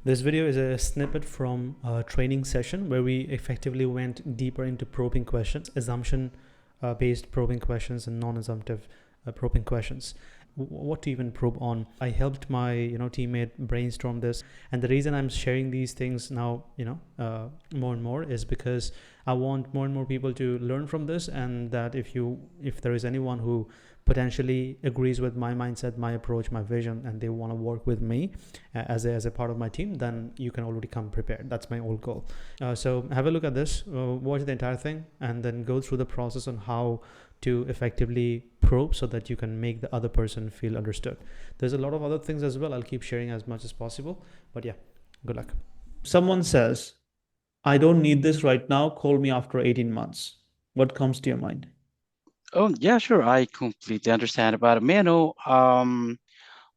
This video is a snippet from a training session where we effectively went deeper into probing questions, assumption based probing questions and non-assumptive probing questions. What to even probe on. I helped my teammate brainstorm this, and the reason I'm sharing these things now more and more is because I want more and more people to learn from this, and that if there is anyone who potentially agrees with my mindset, my approach, my vision, and they want to work with me as a part of my team, then you can already come prepared. That's my old goal. So have a look at this, watch the entire thing, and then go through the process on how to effectively probe so that you can make the other person feel understood. There's a lot of other things as well. I'll keep sharing as much as possible, but yeah, good luck. Someone says, I don't need this right now, call me after 18 months. What comes to your mind? Oh, yeah, sure. I completely understand about it. May I know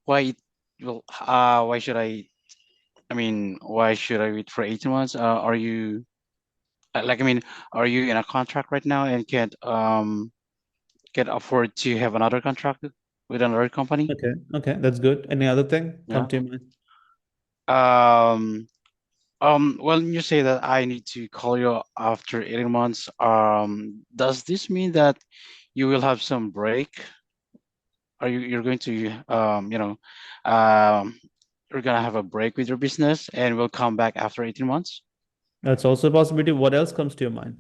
why why should why should I wait for 18 months? Are you are you in a contract right now and can't afford to have another contract with another company? Okay, that's good. Any other thing come Yeah. to your mind? Um well, you say that I need to call you after 18 months. Does this mean that you will have some break? Are you're going to um you're gonna have a break with your business and we'll come back after 18 months? That's also a possibility. What else comes to your mind?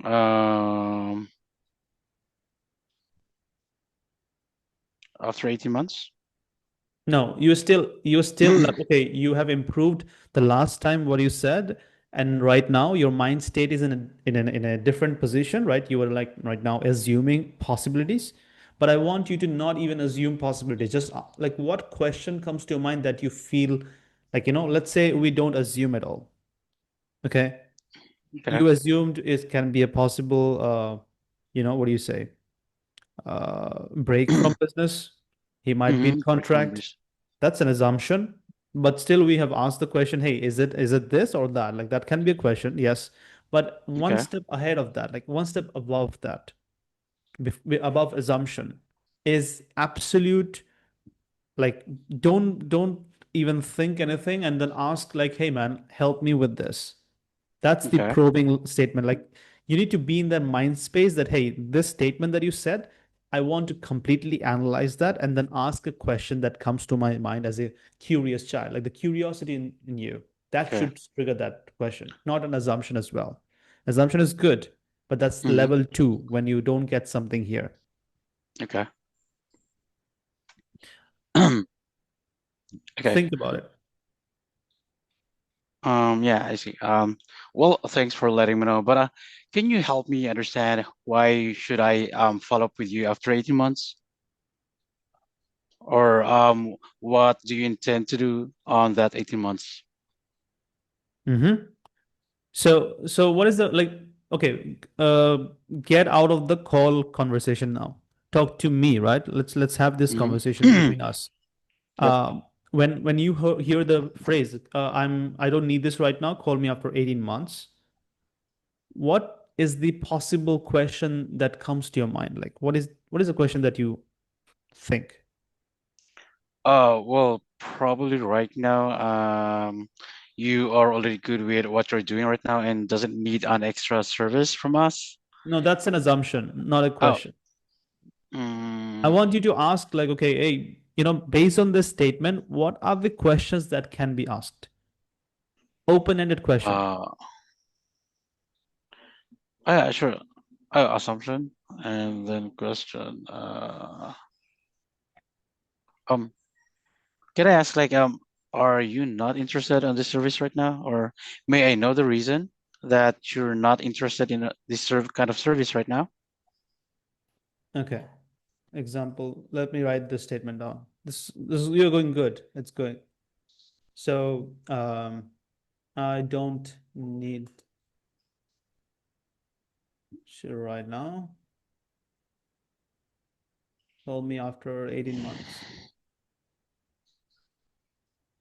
Um, After 18 months? No, you're still okay. You have improved the last time what you said, and right now your mind state is in a different position, right? You are like right now assuming possibilities, but I want you to not even assume possibilities. Just like what question comes to your mind that you feel like, let's say we don't assume at all. Okay. Okay. You assumed it can be a possible what do you say? Break from business. He might be in Break from contract. this. That's an assumption, but still we have asked the question, hey, is it this or that? Like that can be a question, yes. But one Okay. step ahead of that, like one step above that, above assumption, is absolute, like don't even think anything and then ask like, hey man, help me with this. That's the Okay. probing statement. Like you need to be in that mind space that, hey, this statement that you said, I want to completely analyze that and then ask a question that comes to my mind as a curious child, like the curiosity in you. That Okay. should trigger that question, not an assumption as well. Assumption is good, but that's hmm level two when you don't get something here. Okay. Okay. Think about it. Yeah, I see. Well, thanks for letting me know. But can you help me understand why should I follow up with you after 18 months? Or what do you intend to do on that 18 months? Mm-hmm. So what is the like? Okay, get out of the call conversation now. Talk to me, right? Let's have this conversation hmm between us. Yep. When you hear the phrase, I don't need this right now. Call me after 18 months. What is the possible question that comes to your mind? Like, what is the question that you think? Well, probably right now, you are already good with what you're doing right now and doesn't need an extra service from us. No, that's an assumption, not a Oh, question. I mm, want you to ask, like, okay, hey, based on this statement, what are the questions that can be asked? Open-ended question. uh, yeah, sure. Assumption and then question. Um, can I ask, are you not interested in this service right now, or may I know the reason that you're not interested in this kind of service right now? Okay. Example, let me write this statement down. This you're going good. It's good. So, I don't need shit right now. Call me after 18 months.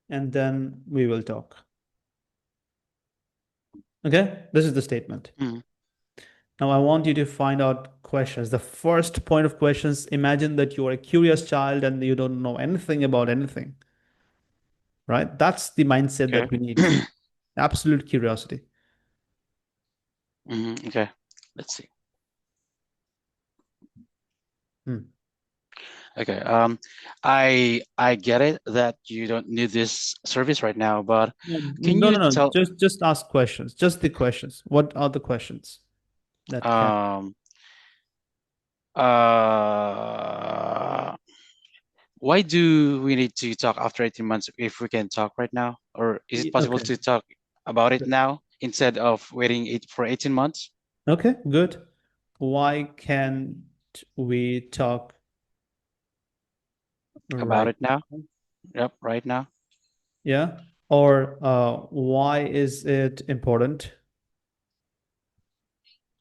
And then we will talk. Okay? This is the statement. Mm, Now I want you to find out questions. The first point of questions, imagine that you are a curious child and you don't know anything about anything. right? That's the mindset Okay. that we need. Absolute curiosity. Okay. Let's see. Hmm. Okay. I get it that you don't need this service right now, but No, can no, you no, no. tell Just ask questions. Just the questions. What are the questions that can? um uh why do we need to talk after 18 months if we can talk right now? Or is it possible Okay. to talk about it now instead of waiting for 18 months Okay, good. Why can't we talk about right it now? now? Yep, right now. Yeah. Or why is it important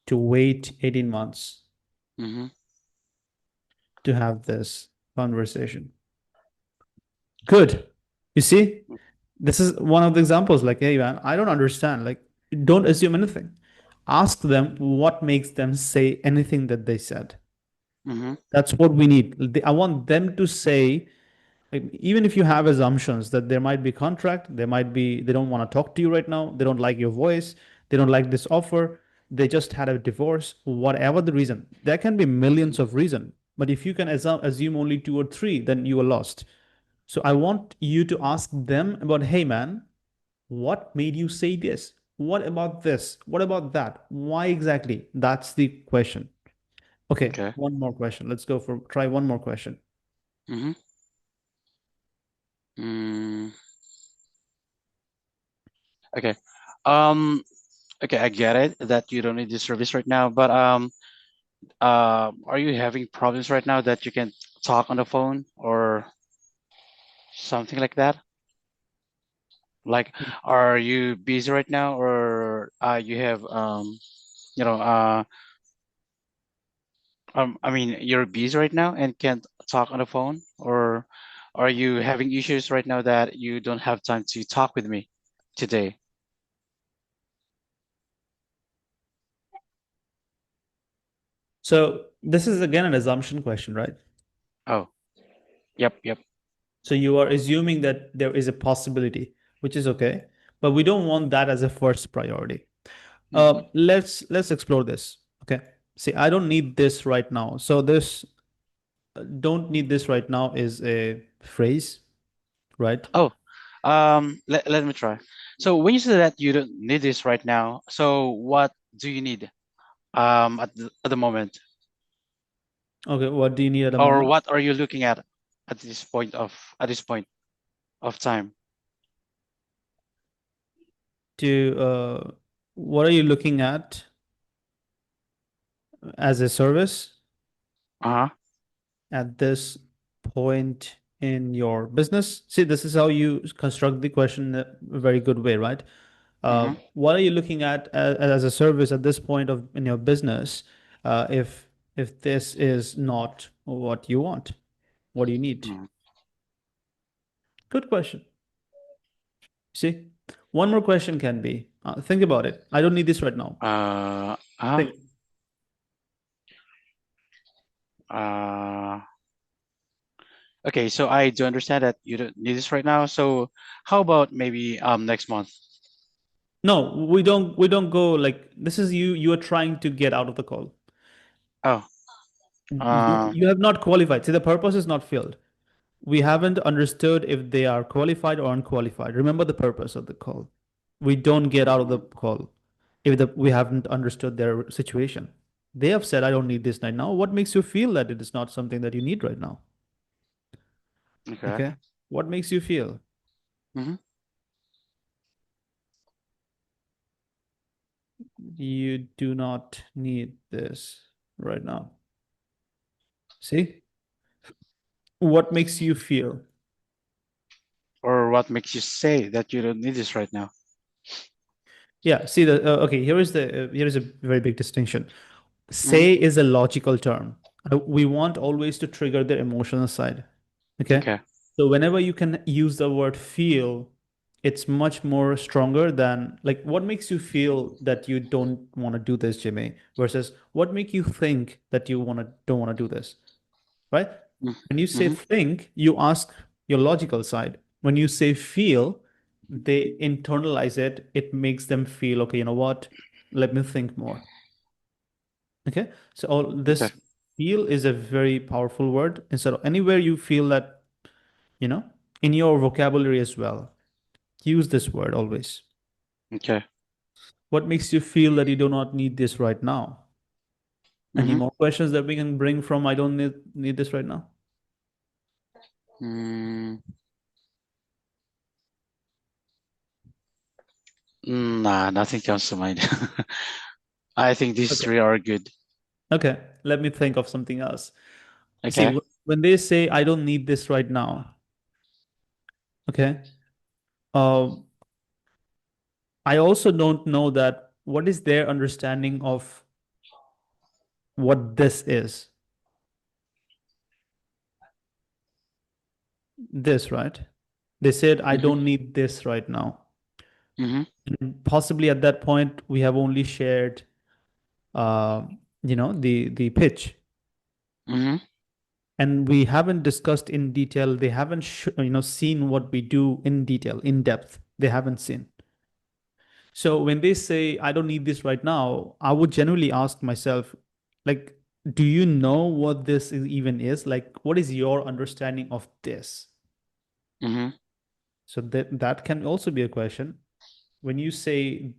to wait 18 months Mm-hmm. to have this conversation? Good. You see, this is one of the examples like, hey, man, I don't understand. Like, don't assume anything. Ask them what makes them say anything that they said. Mm-hmm. That's what we need. I want them to say, like, even if you have assumptions that there might be contract, there might be, they don't want to talk to you right now, they don't like your voice, they don't like this offer, they just had a divorce, whatever the reason. There can be millions of reasons. But if you can assume only two or three, then you are lost. So I want you to ask them about, hey man, what made you say this? What about this? What about that? Why exactly? That's the question. Okay, Okay. one more question. Let's go for try one more question. Mm-hmm. Mm, okay. Um, okay, I get it that you don't need this service right now, but are you having problems right now that you can talk on the phone or something like that? Like, are you busy right now, or you have you know, I mean, you're busy right now and can't talk on the phone, or are you having issues right now that you don't have time to talk with me today? So this is again an assumption question, right? Oh, yep, yep. So you are assuming that there is a possibility, which is okay, but we don't want that as a first priority. Mm-hmm. Let's explore this. Okay. See, I don't need this right now. So this don't need this right now is a phrase, right? Oh, let me try. So when you say that you don't need this right now, so what do you need at the moment, Okay, what do you need at the or moment? what are you looking at this point of time? To what are you looking at as a service Uh-huh. at this point in your business? See, this is how you construct the question in a very good way, right? Mm-hmm. What are you looking at as a service at this point of in your business? If this is not what you want, what do you need? Mm-hmm. Good question. See, one more question can be, think about it. I don't need this right now. Uh, uh, Think. uh, okay, so I do understand that you don't need this right now. So how about maybe next month? No, we don't go like this is you are trying to get out of the call. Oh, You uh, you have not qualified. See, the purpose is not filled. We haven't understood if they are qualified or unqualified. Remember the purpose of the call. We don't get out of the mm, call if we haven't understood their situation. They have said, I don't need this right now. What makes you feel that it is not something that you need right now? okay. Okay. What makes you feel Mm-hmm. you do not need this right now? See? What makes you feel? Or what makes you say that you don't need this right now? Yeah, see the okay, here is a very big distinction. Mm-hmm. Say is a logical term. We want always to trigger the emotional side. Okay. Okay. So whenever you can use the word feel, it's much more stronger than like what makes you feel that you don't want to do this, Jimmy, versus what make you think that you don't want to do this, right? When you say Mm-hmm. think, you ask your logical side. When you say feel, they internalize it. It makes them feel, okay, you know what? Let me think more. Okay. So all Okay. this feel is a very powerful word. Instead of anywhere you feel that, you know, in your vocabulary as well, use this word always. Okay. What makes you feel that you do not need this right now? Any Mm-hmm. more questions that we can bring from I don't need this right now? Mm, nah, nothing comes to mind. I think these Okay. three are good. Okay. Let me think of something else. See, Okay. when they say I don't need this right now, okay. Uh, I also don't know that what is their understanding of what this is. This, right? They said, I Mm-hmm. don't need this right now. Mm-hmm. And possibly at that point, we have only shared, uh, the pitch, Mm-hmm. and we haven't discussed in detail. They haven't, seen what we do in detail, in depth. They haven't seen. So when they say, I don't need this right now, I would generally ask myself, like, do you know what even is? Like, what is your understanding of this? Mm-hmm. So that can also be a question. When you say,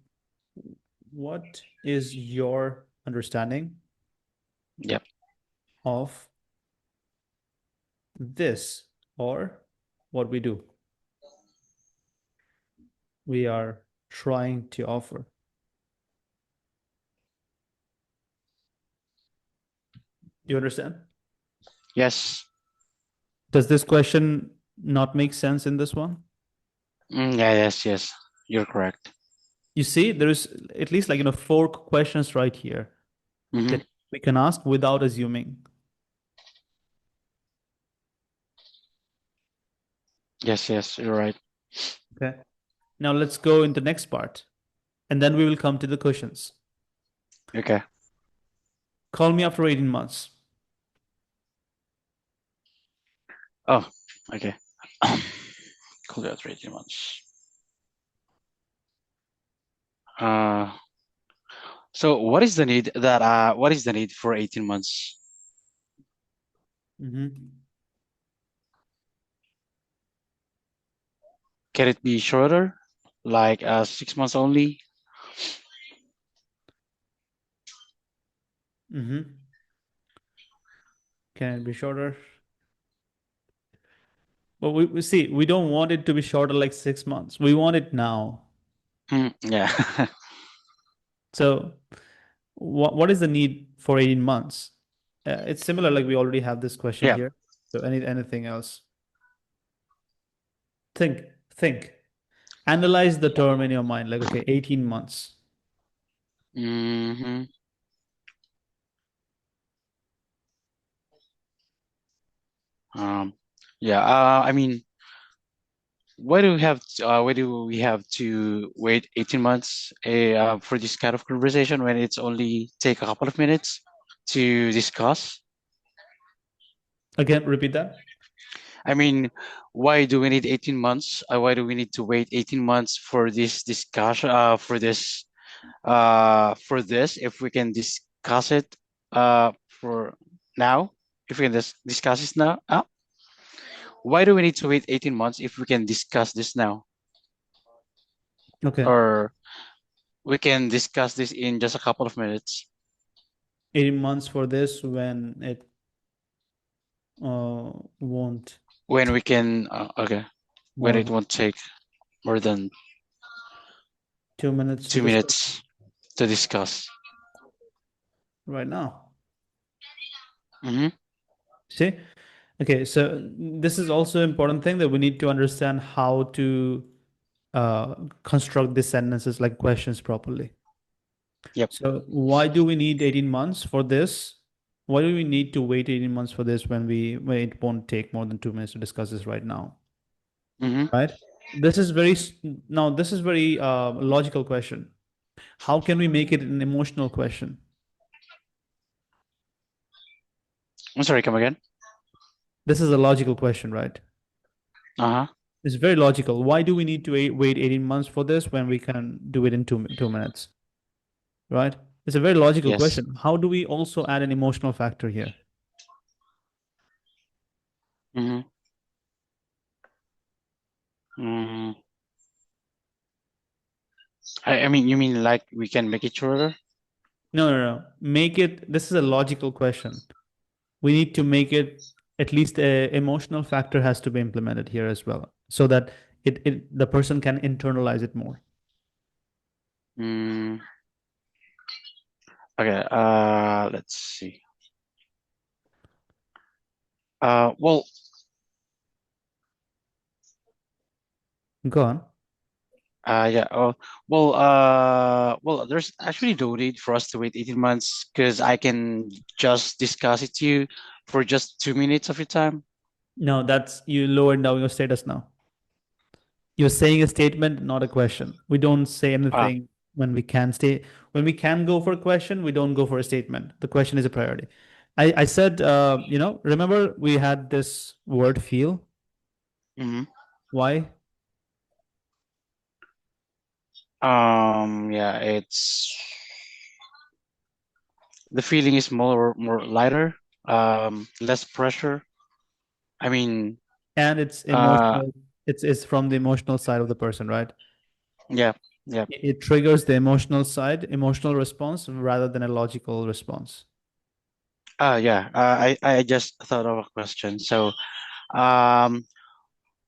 what is your understanding Yep. of this or what we are trying to offer? Do you understand? Yes. Does this question not make sense in this one? Yeah, yes, yes. You're correct. You see, there is at least like, four questions right here Mm-hmm. that we can ask without assuming. Yes, yes, you're right. Okay. Now let's go into the next part, and then we will come to the questions. Okay. Call me after 18 months. Oh, okay. Cool, that's 18 months. Uh, so what is the need for 18 months? Mm-hmm. Can it be shorter? Like 6 months only? Mm-hmm. Can it be shorter? Well, we see, we don't want it to be shorter like 6 months. We want it now. Yeah. So what is the need for 18 months? It's similar, like we already have this question Yeah. here. So anything else? Think, think. Analyze the term in your mind, like, okay, 18 months. hmm Um, yeah. I mean, why do we have to wait 18 months for this kind of conversation when it's only take a couple of minutes to discuss? Again, repeat that. I mean, why do we need 18 months? Why do we need to wait 18 months for this discussion, for this, if we can discuss it, for now, if we can discuss this now, why do we need to wait 18 months if we can discuss this now? Okay. Or we can discuss this in just a couple of minutes 18 months for this when it won't when take we can, okay, when more it than won't take more than 2 minutes to two discuss minutes to discuss. right now. Mm-hmm. See? Okay, so this is also important thing that we need to understand how to construct these sentences like questions properly. Yep. So why do we need 18 months for this? Why do we need to wait 18 months for this when it won't take more than 2 minutes to discuss this right now? Mm-hmm. Right? This is very now this is very logical question. How can we make it an emotional question? I'm sorry, come again. This is a logical question, right? Uh-huh. It's very logical. Why do we need to wait 18 months for this when we can do it in 2 minutes? Right? It's a very logical Yes. question. How do we also add an emotional factor here? Mm-hmm. Mm. I mean, you mean like we can make it shorter? No, no, no. Make it, this is a logical question. We need to make it at least a emotional factor has to be implemented here as well, so that the person can internalize it more. Mm. Okay. Let's see. Well, Go on. yeah. Well, there's actually no need for us to wait 18 months because I can just discuss it to you for just 2 minutes of your time. No, that's you lowered down your status now. You're saying a statement, not a question. We don't say Ah, anything when we can go for a question, we don't go for a statement. The question is a priority. I said, remember we had this word feel. hmm. Why? Yeah, it's the feeling is more lighter, less pressure. I mean, And it's uh, emotional. It's from the emotional side of the person, right? yeah, yeah. It triggers the emotional side, emotional response rather than a logical response. Yeah. I just thought of a question. So, um,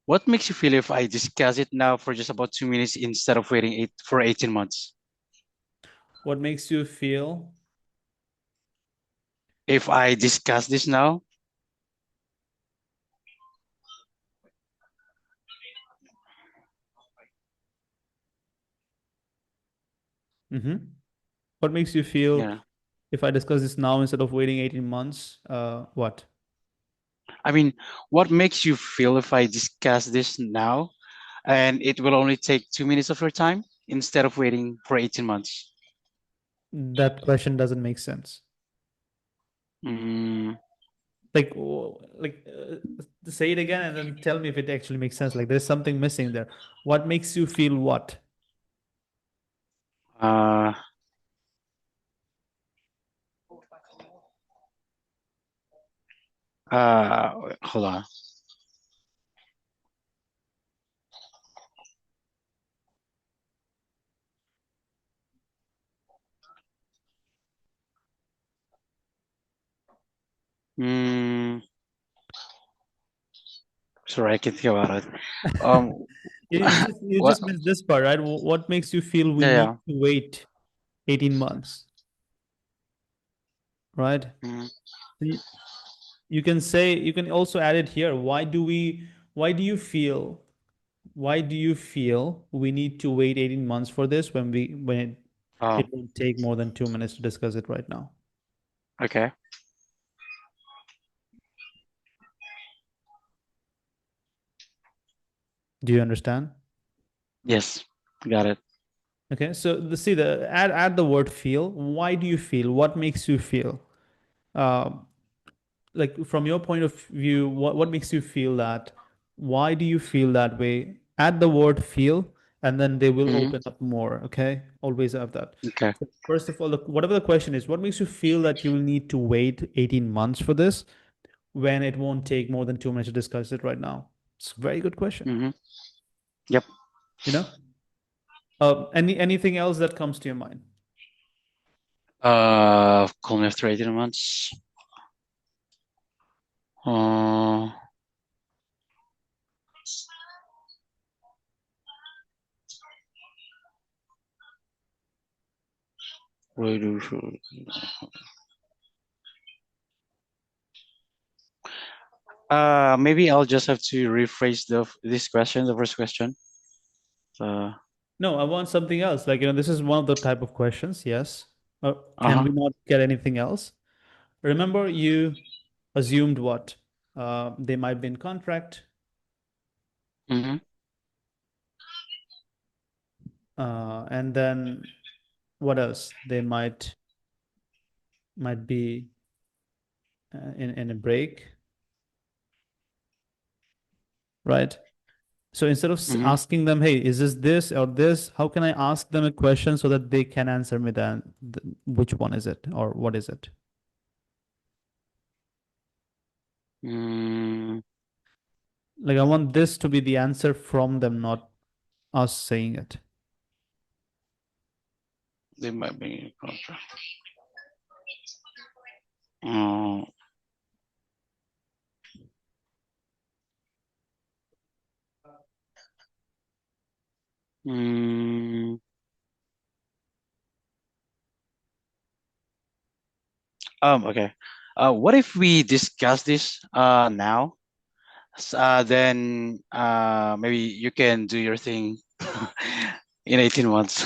what makes you feel if I discuss it now for just about 2 minutes instead of waiting eight for 18 months? What makes you feel? If I discuss this now, Hmm. What makes you feel yeah. if I discuss this now instead of waiting 18 months? What? I mean, what makes you feel if I discuss this now and it will only take 2 minutes of your time instead of waiting for 18 months? That question doesn't make sense. Mm, Say it again and then tell me if it actually makes sense. Like there's something missing there. What makes you feel what? uh, Hold on. Mm, Sorry, I can think about it. Um, You what? just missed this part, right? What makes you feel we Yeah, need yeah. to wait 18 months, right? Mm, You, you can say, you can also add it here. Why do you feel, why do you feel we need to wait 18 months for this when oh, it won't take more than 2 minutes to discuss it right now? okay. Do you understand? Yes, got it. Okay, so add the word feel. Why do you feel? What makes you feel? Um, like from your point of view, what makes you feel that? Why do you feel that way? Add the word feel, and then they will Hmm. open up more. Okay, always have that. Okay. So first of all, whatever the question is, what makes you feel that you will need to wait 18 months for this when it won't take more than 2 minutes to discuss it right now? It's a very good question. Hmm. Yep. You know, anything else that comes to your mind? Call me after 18 months. Uh, wait, maybe I'll just have to rephrase this question, the first question. Uh, No, I want something else. Like, this is one of the type of questions. Yes. Can uh-huh. we not get anything else? Remember, you assumed what? They might be in contract, Mm-hmm. and then what else? They might be in a break, right? So instead of Mm-hmm. asking them, hey, is this or this, how can I ask them a question so that they can answer me then which one is it or what is it? Mm, Like I want this to be the answer from them, not us saying it. they might be in contract. Uh, mm, okay. What if we discuss this now? Then maybe you can do your thing in 18 months.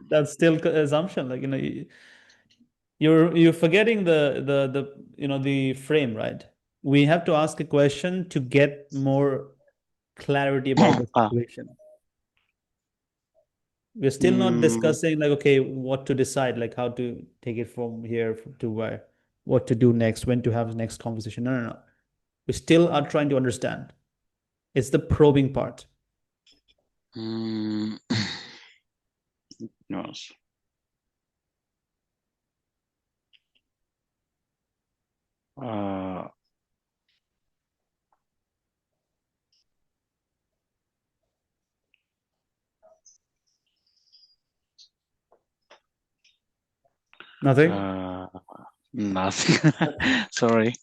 That's still assumption. Like, you're forgetting the frame, right? We have to ask a question to get more clarity about the Ah, situation. We're still not mm, discussing like, okay, what to decide, like how to take it from here to where, what to do next, when to have the next conversation. No, no, no. We still are trying to understand. It's the probing part. mm, no. Uh, Nothing? uh, Nothing. Sorry.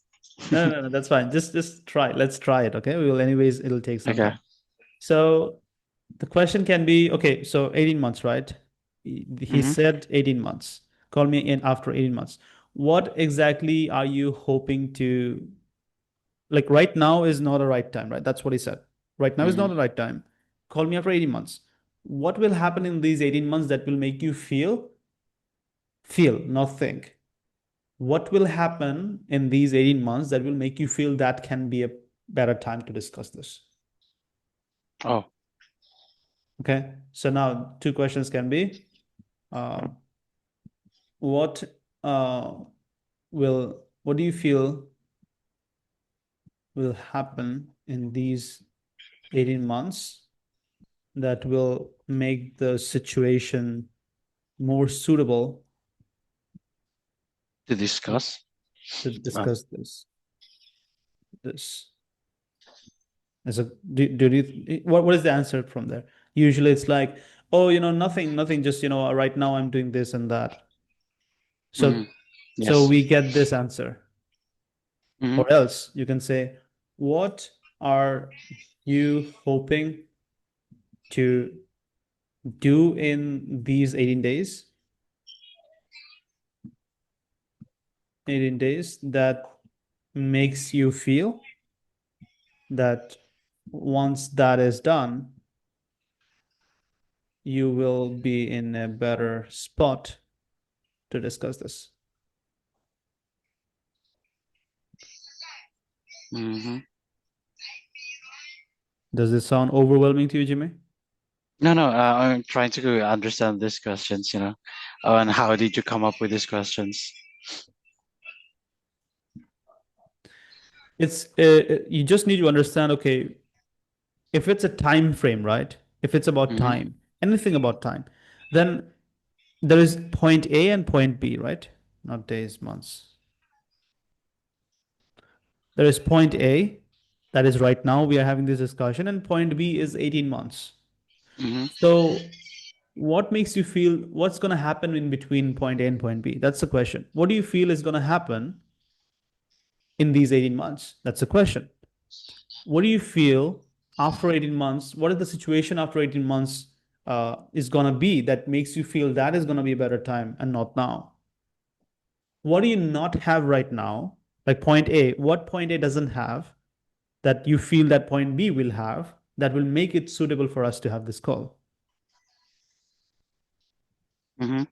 No, no, no, that's fine. Just try. Let's try it. Okay. We will anyways, it'll take some Okay. time. So the question can be, okay, so 18 months, right? He Mm-hmm. said 18 months. Call me in after 18 months. What exactly are you hoping to, like right now is not a right time, right? That's what he said. Right now is Mm-hmm. not the right time. Call me after 18 months. What will happen in these 18 months that will make you feel, not think? What will happen in these 18 months that will make you feel that can be a better time to discuss this? Oh. Okay. So now two questions can be, uh, what what do you feel will happen in these 18 months that will make the situation more suitable To discuss. to Uh, discuss this as a do you what is the answer from there? Usually it's like, oh, nothing, just right now I'm doing this and that. mm-hmm. So Yes. we get this answer. Mm-hmm. Or else you can say, what are you hoping to do in these 18 days? 18 days that makes you feel that once that is done, you will be in a better spot to discuss this. Mm-hmm. Does this sound overwhelming to you, Jimmy? No, no, I'm trying to understand these questions, and how did you come up with these questions? It's you just need to understand, okay, if it's a time frame, right? If it's about Mm-hmm. time, anything about time, then there is point A and point B, right? Not days, months. There is point A, that is right now we are having this discussion, and point B is 18 months. Mm-hmm. So what makes you feel what's going to happen in between point A and point B? That's the question. What do you feel is going to happen in these 18 months? That's the question. What do you feel after 18 months? What is the situation after 18 months is going to be that makes you feel that is going to be a better time and not now? What do you not have right now? Like point A, what point A doesn't have that you feel that point B will have that will make it suitable for us to have this call? Mm-hmm.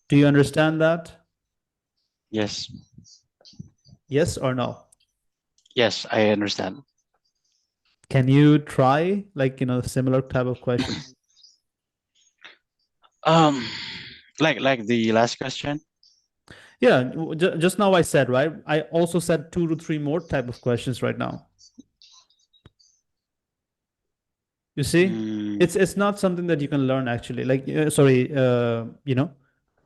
Do you understand that? Yes. Yes or no? Yes, I understand. Can you try like, similar type of questions? Um, like the last question. Yeah, just now I said, right? I also said two to three more type of questions right now. You see, Mm, it's not something that you can learn actually. Like, sorry,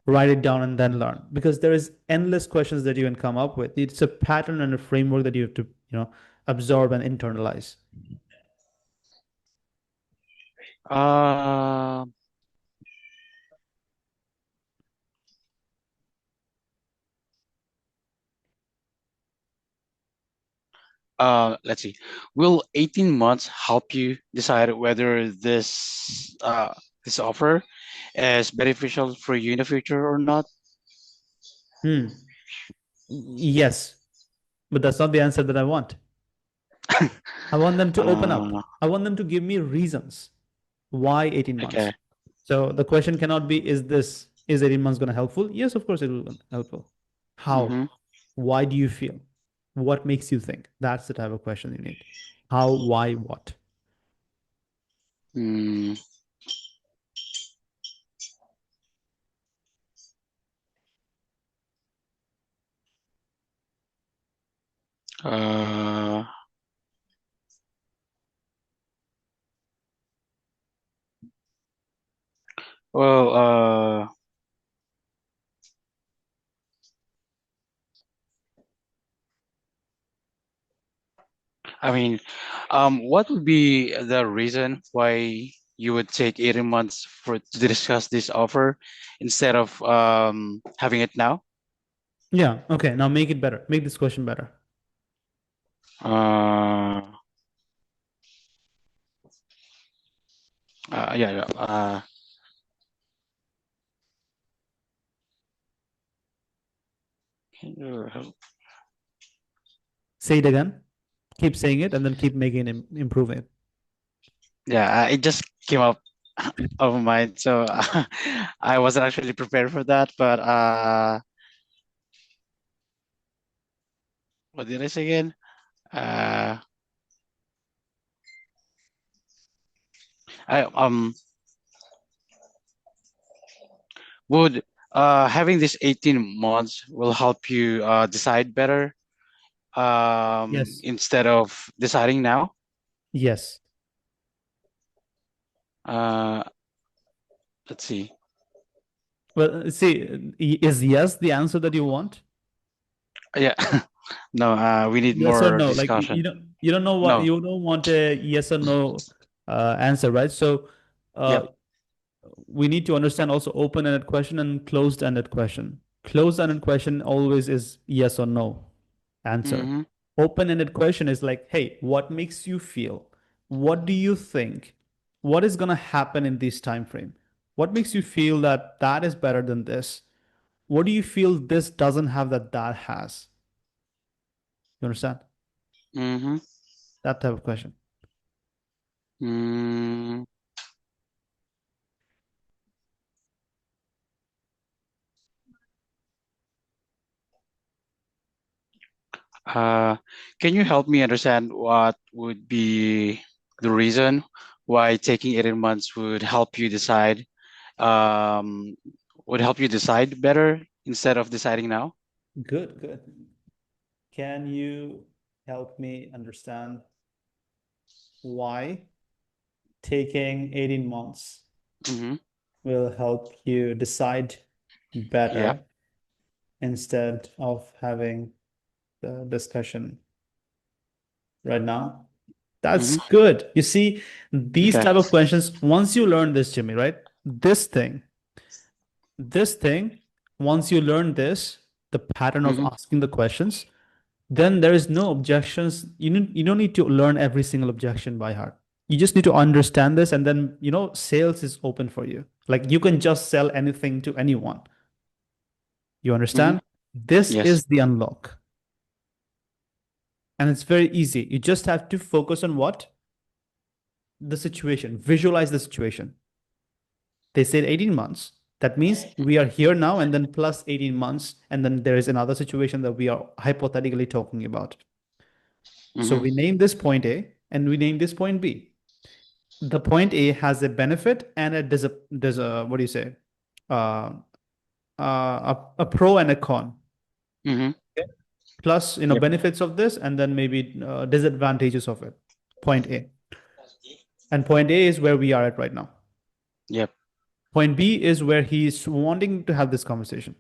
write it down and then learn, because there is endless questions that you can come up with. It's a pattern and a framework that you have to, absorb and internalize. uh, let's see. Will 18 months help you decide whether this offer is beneficial for you in the future or not? Hmm. Yes, but that's not the answer that I want. I want them to open up. Uh, I want them to give me reasons why 18 okay. months. So the question cannot be, is 18 months going to helpful? Yes, of course it will be helpful. How? Mm-hmm. Why do you feel? What makes you think? That's the type of question you need. How, why, what? Mm, uh, well, I mean, what would be the reason why you would take 18 months to discuss this offer instead of having it now? Yeah. Okay. Now make it better. Make this question better. Uh, yeah, yeah. Can you help? Say it again. Keep saying it and then keep making it, improve it. Yeah, it just came up of mind, so I wasn't actually prepared for that. But what did I say again? Uh, I would having this 18 months will help you decide better Yes. instead of deciding now. Yes. Uh, let's see. Well, see, is yes the answer that you want? Yeah, no, we need Yes or more no? Like discussion. you don't know what No. you don't want a yes or no answer, right? So Yep. uh, we need to understand also open-ended question and closed-ended question. Closed-ended question always is yes or no answer. Mm-hmm. Open-ended question is like, hey, what makes you feel? What do you think? What is gonna happen in this time frame? What makes you feel that that is better than this? What do you feel this doesn't have that that has? You understand? Mm-hmm. That type of question. Mm. Uh, can you help me understand what would be the reason why taking 18 months um, would help you decide better instead of deciding now? Good, good. Can you help me understand why taking 18 months Mm-hmm. will help you decide Yep. better instead of having the discussion right now? That's Mm-hmm. good. You see, these Okay. type of questions, once you learn this, Jimmy, right? This thing, once you learn this, the pattern of Mm-hmm. asking the questions, then there is no objections. You don't need to learn every single objection by heart. You just need to understand this, and then, sales is open for you. Like you can just sell anything to anyone. You Mm-hmm. understand? This Yes. is the unlock. And it's very easy. You just have to focus on what? The situation. Visualize the situation. They said 18 months. That means we are here now and then plus 18 months. And then there is another situation that we are hypothetically talking about. So Mm-hmm. we name this point A and we name this point B. The point A has a benefit and there's a what do you say? Uh, a pro and a con. Mm-hmm. Okay. Plus, Yep. benefits of this and then maybe disadvantages of it. Point A. And point A is where we are at right now. Yep. Point B is where he's wanting to have this conversation.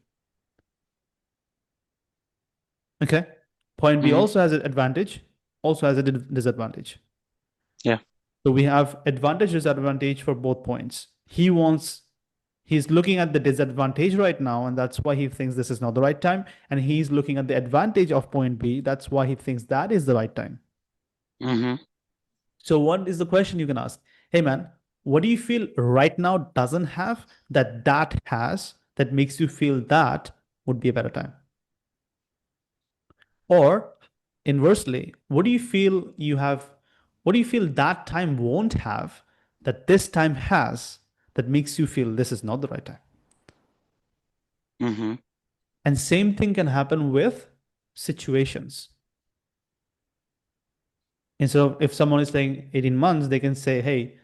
Okay. Point B Mm-hmm. also has an advantage, also has a disadvantage. Yeah. So we have advantage, disadvantage for both points. He's looking at the disadvantage right now, and that's why he thinks this is not the right time. And he's looking at the advantage of point B. That's why he thinks that is the right time. Mm-hmm. So, what is the question you can ask? Hey, man, what do you feel right now doesn't have that has that makes you feel that would be a better time? Or inversely, what do you feel you have? What do you feel that time won't have that this time has that makes you feel this is not the right time? Mm-hmm. And same thing can happen with situations. Instead of if someone is saying 18 months, they can say, hey,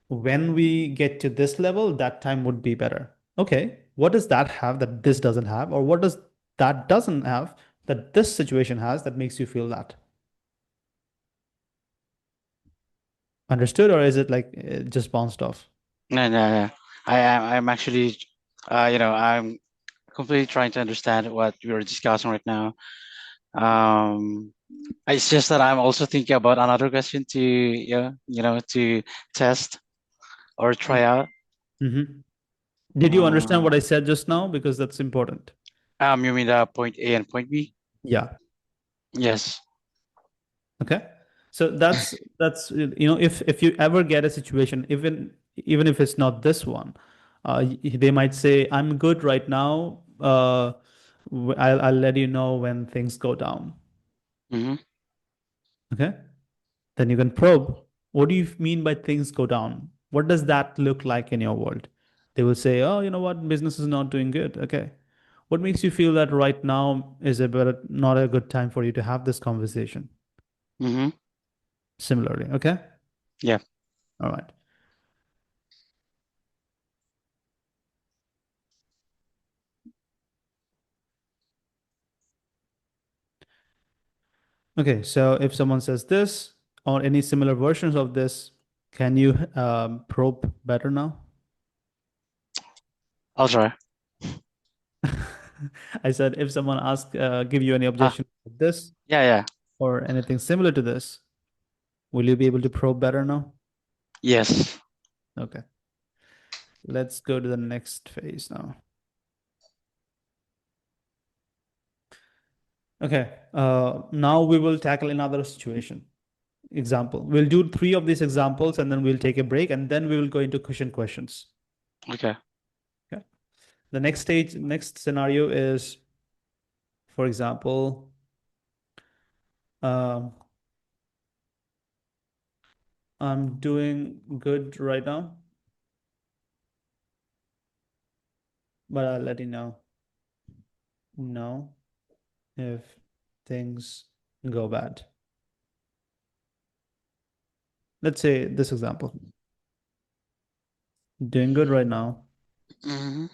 when we get to this level, that time would be better. Okay, what does that have that this doesn't have? Or what does that doesn't have that this situation has that makes you feel that? Understood? Or is it like it just bounced off? No, no, no. I'm actually, I'm completely trying to understand what we are discussing right now. Um, it's just that I'm also thinking about another question to, to test or try out. Mhm. Did you understand Uh, what I said just now? Because that's important. you mean the point A and point B? Yeah. Yes. Okay. So that's if you ever get a situation, even if it's not this one, they might say, "I'm good right now. I'll let you know when things go down." Mm-hmm. Okay. Then you can probe. What do you mean by things go down? What does that look like in your world? They will say, "Oh, you know what? Business is not doing good." Okay. What makes you feel that right now is not a good time for you to have this conversation? Mm-hmm. Similarly, okay? Yeah. All right. Okay, so if someone says this or any similar versions of this, can you probe better now? I'll try. I said if someone give you any Ah, objection to this yeah, yeah. or anything similar to this, will you be able to probe better now? Yes. Okay, let's go to the next phase now. Okay, now we will tackle another situation. Example. We'll do three of these examples and then we'll take a break and then we will go into cushion questions. Okay. Okay. The next scenario is, for example, um, I'm doing good right now, but I'll let you know if things go bad. Let's say this example. Doing good right now. Mm-hmm.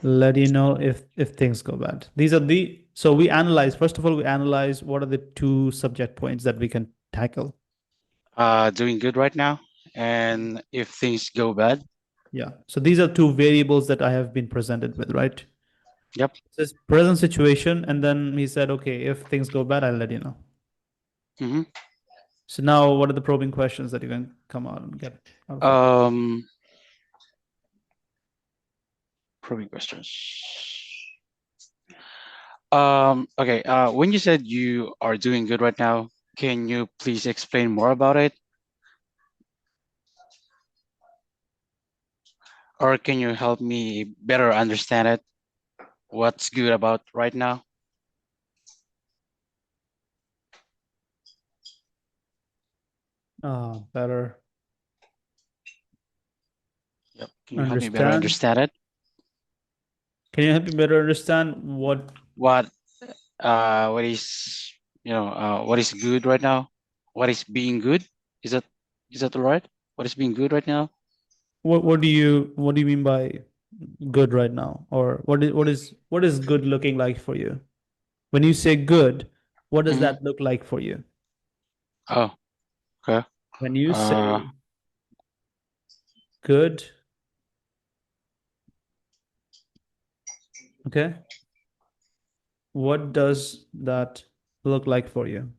Let you know if things go bad. These are the so we analyze, first of all, we analyze what are the two subject points that we can tackle. Doing good right now. And if things go bad, Yeah. So these are two variables that I have been presented with, right? yep. This present situation, and then he said, okay, if things go bad, I'll let you know. Mm-hmm. So now what are the probing questions that you can come out and get out of it? Um, Probing questions. Okay. When you said you are doing good right now, can you please explain more about it? Or can you help me better understand it? What's good about right now? Better Yep. Can you help me better understand. understand it? Can you help me better understand what? What what is what is good right now? What is being good? Is that is that all right? What is being good right now? What do you mean by good right now? Or what is good looking like for you? When you say good, what does Mm-hmm. that look like for you? Oh, okay. When you Uh, say Good. Okay. What does that look like for you?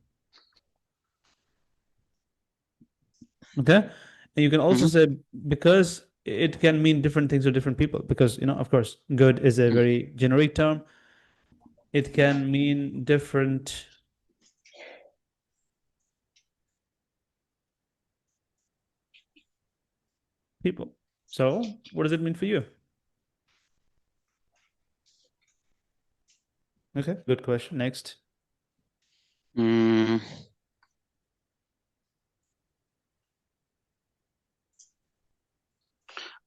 Okay. And you can also Mm-hmm. say because it can mean different things to different people because, of course, good is a very generic term. It can mean different people. So, what does it mean for you? Okay, good question. Next. Mm,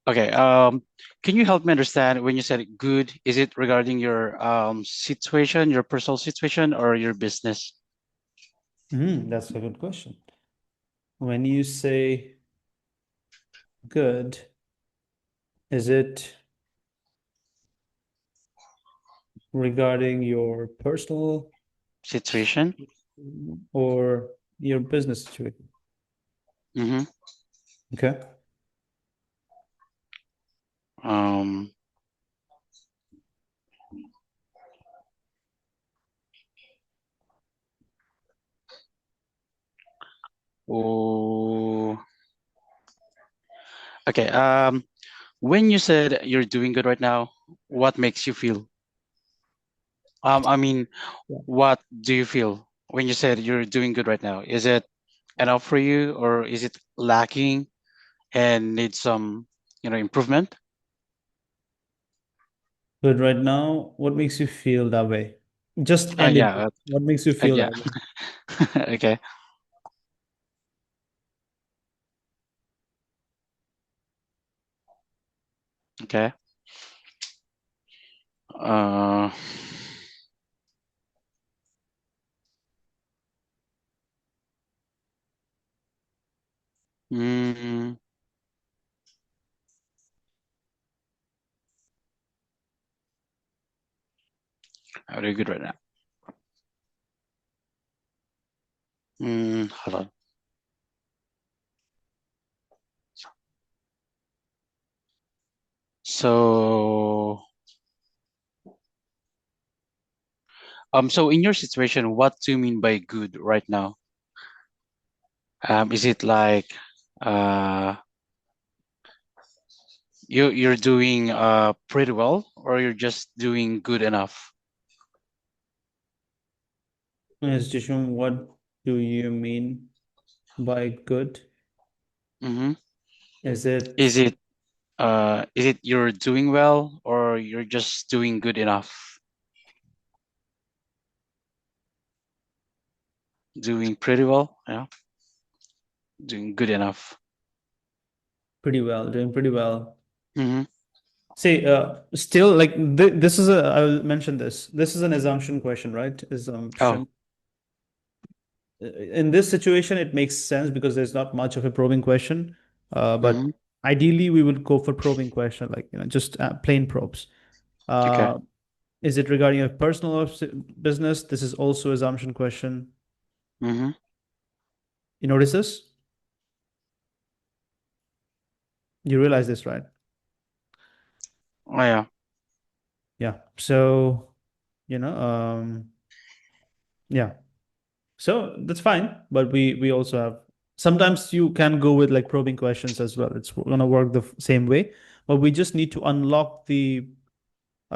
okay. Can you help me understand when you said good, is it regarding your situation, your personal situation, or your business? That's a good question. When you say good, is it regarding your personal Situation? or your business situation? Mm-hmm. Okay. Um, oh, okay. When you said you're doing good right now, what makes you feel? I mean, Yeah. what do you feel when you said you're doing good right now? Is it enough for you, or is it lacking and needs some, improvement? Good right now. What makes you feel that way? Just end it. Yeah, What makes you feel yeah. that way? Okay, okay. Uh, mm, I'm doing good right now. Hold on. So, so in your situation, what do you mean by good right now? Is it like, uh, you're doing pretty well, or you're just doing good enough? Yes, Jishum, what do you mean by good? Mm-hmm. Is Is it it you're doing well, or you're just doing good enough? Doing pretty well, yeah. Doing good enough. pretty well, doing pretty well? Mm-hmm. See, still like this is a, I'll mention this. This is an assumption question, right? Oh. Assumption. In this situation, it makes sense because there's not much of a probing question. But Mm-hmm. ideally, we would go for probing question, like, just plain probes. Okay. Uh, is it regarding a personal or business? This is also assumption question. Mm-hmm. You notice this? You realize this, right? Oh yeah. Yeah. So, yeah. So that's fine. But we also have sometimes you can go with like probing questions as well. It's gonna work the same way, but we just need to unlock the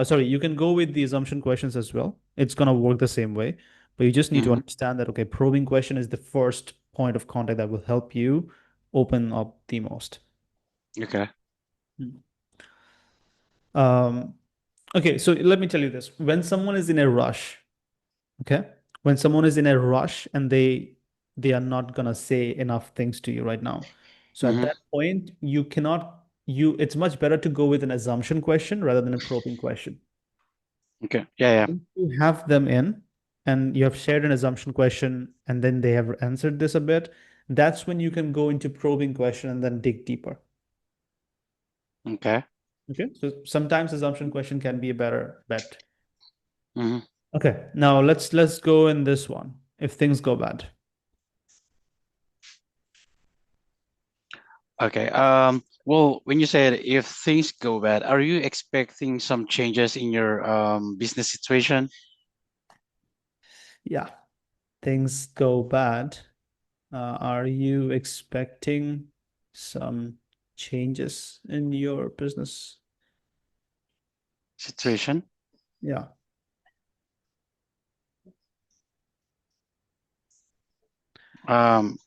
sorry, you can go with the assumption questions as well. It's gonna work the same way, but you just need to Mm-hmm. understand that okay, probing question is the first point of contact that will help you open up the most. Okay. Hmm. Um, okay, so let me tell you this. When someone is in a rush, okay, when someone is in a rush and they are not gonna say enough things to you right now. So at Mm-hmm. that point, you cannot you it's much better to go with an assumption question rather than a probing question. Okay. Yeah, yeah. If you have them in and you have shared an assumption question and then they have answered this a bit, that's when you can go into probing question and then dig deeper. Okay. Okay. So sometimes assumption question can be a better bet. Mm-hmm. Okay. Now let's go in this one. If things go bad. Okay. Well, when you said if things go bad, are you expecting some changes in your business situation? Yeah, things go bad. Are you expecting some changes in your business? Situation? Yeah. Um,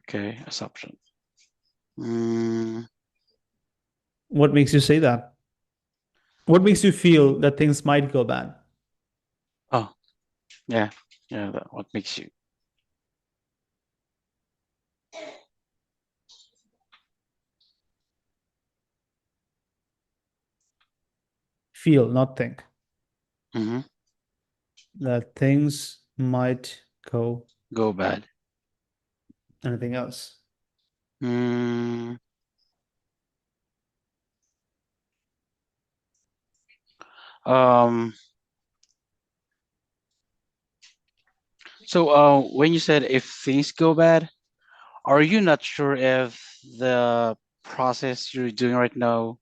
okay, assumption. Mm, What makes you say that? What makes you feel that things might go bad? oh, yeah, yeah. What makes you? Feel, not think. Hmm. That things might go. Go bad. Anything else? Mm, um, when you said if things go bad, are you not sure if the process you're doing right now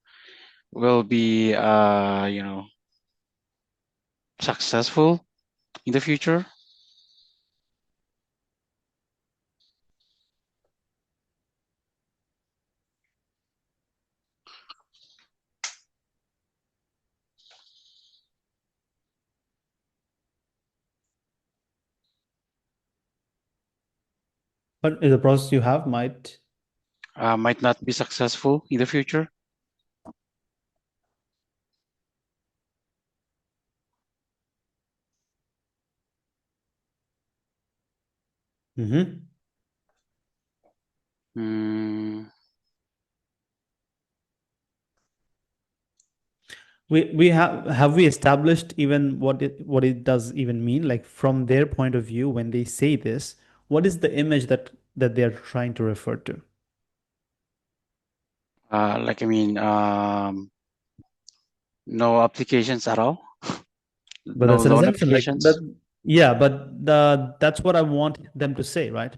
will be, successful in the future? But the process you have might. Might not be successful in the future? Mhm. Mm, We have we established even what it does even mean? Like from their point of view, when they say this, what is the image that they're trying to refer to? like, I mean, no applications at all? But No that's an loan assumption, like that. applications? Yeah, but that's what I want them to say, right?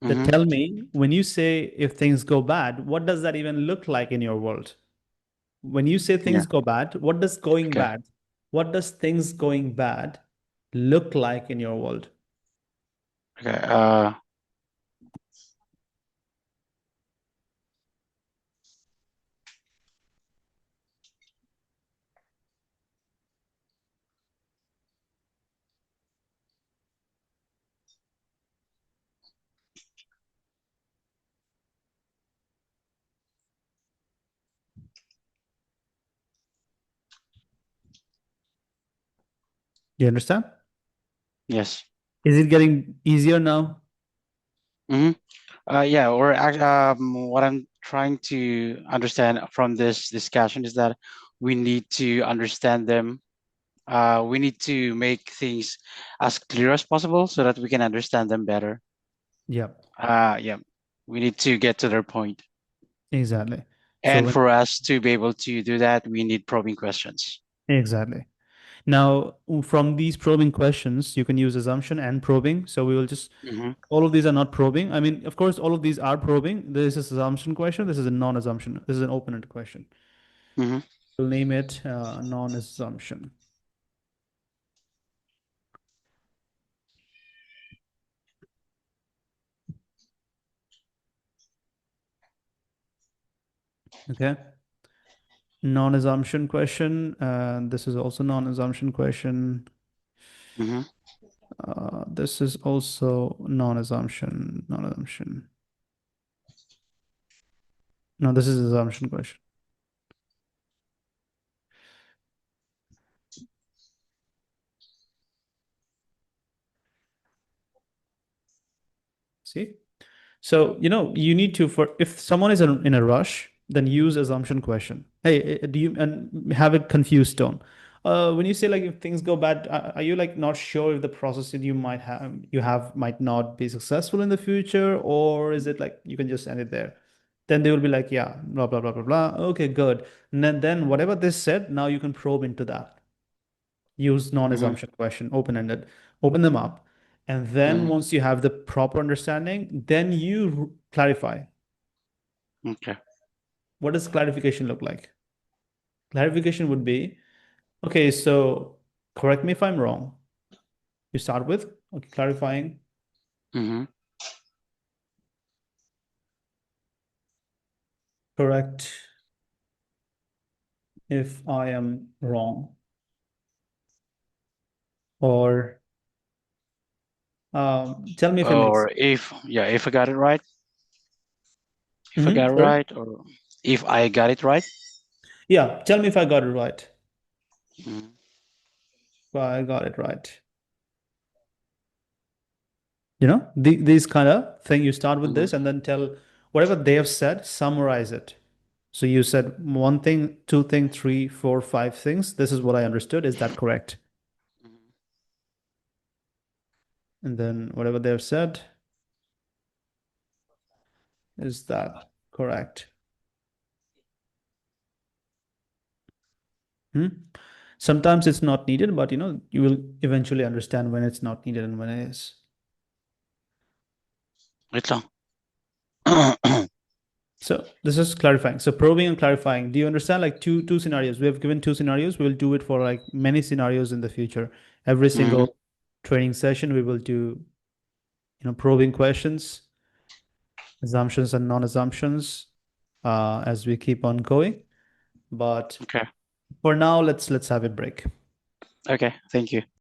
That Mm-hmm. tell me when you say if things go bad, what does that even look like in your world? When you say Yeah. things go bad, what does going Okay. bad? What does things going bad look like in your world? Okay. You understand? Yes. Is it getting easier now? Mm-hmm. Yeah. What I'm trying to understand from this discussion is that we need to understand them. We need to make things as clear as possible so that we can understand them better. Yeah, Yeah. We need to get to their point. exactly. So And when for us to be able to do that, we need probing questions. exactly. Now, from these probing questions, you can use assumption and probing. So we will just Mm-hmm. all of these are not probing. I mean, of course, all of these are probing. This is assumption question. This is a non-assumption. This is an open-ended question. Mm-hmm. We'll name it non-assumption. Okay. Non-assumption question. This is also non-assumption question. Mm-hmm. This is also non-assumption. Non-assumption. No, this is assumption question. See? So, you need to, for if someone is in a rush, then use assumption question. Hey, do you, and have a confused tone. When you say like if things go bad, are you like not sure if the process that you have might not be successful in the future, or is it like you can just end it there? Then they will be like, yeah, blah blah blah blah blah. Okay, good. And then whatever they said, now you can probe into that. Use Mm-hmm. non-assumption question, open-ended, open them up. And then Mhm. once you have the proper understanding, then you clarify. Okay. What does clarification look like? Clarification would be, okay, so correct me if I'm wrong. You start with, okay, clarifying, Mm-hmm. correct if I am wrong. Or tell me if I made. Or if I got it right, if I got it Sorry? right, or if I got it right. Yeah, tell me if I got it right. Mhm. If I got it right. These kind of thing, you start with Mhm. this and then tell whatever they have said, summarize it. So you said one thing, two thing, three, four, five things. This is what I understood. Is that correct? Mhm. And then whatever they have said, is that correct? Hmm? Sometimes it's not needed, but you will eventually understand when it's not needed and when it is. Wait lang. So this is clarifying. So probing and clarifying. Do you understand like two scenarios? We have given two scenarios. We'll do it for like many scenarios in the future. Every Mhm. single training session, we will do, probing questions, assumptions and non-assumptions, as we keep on going. But Okay. for now, let's have a break. Okay. Thank you.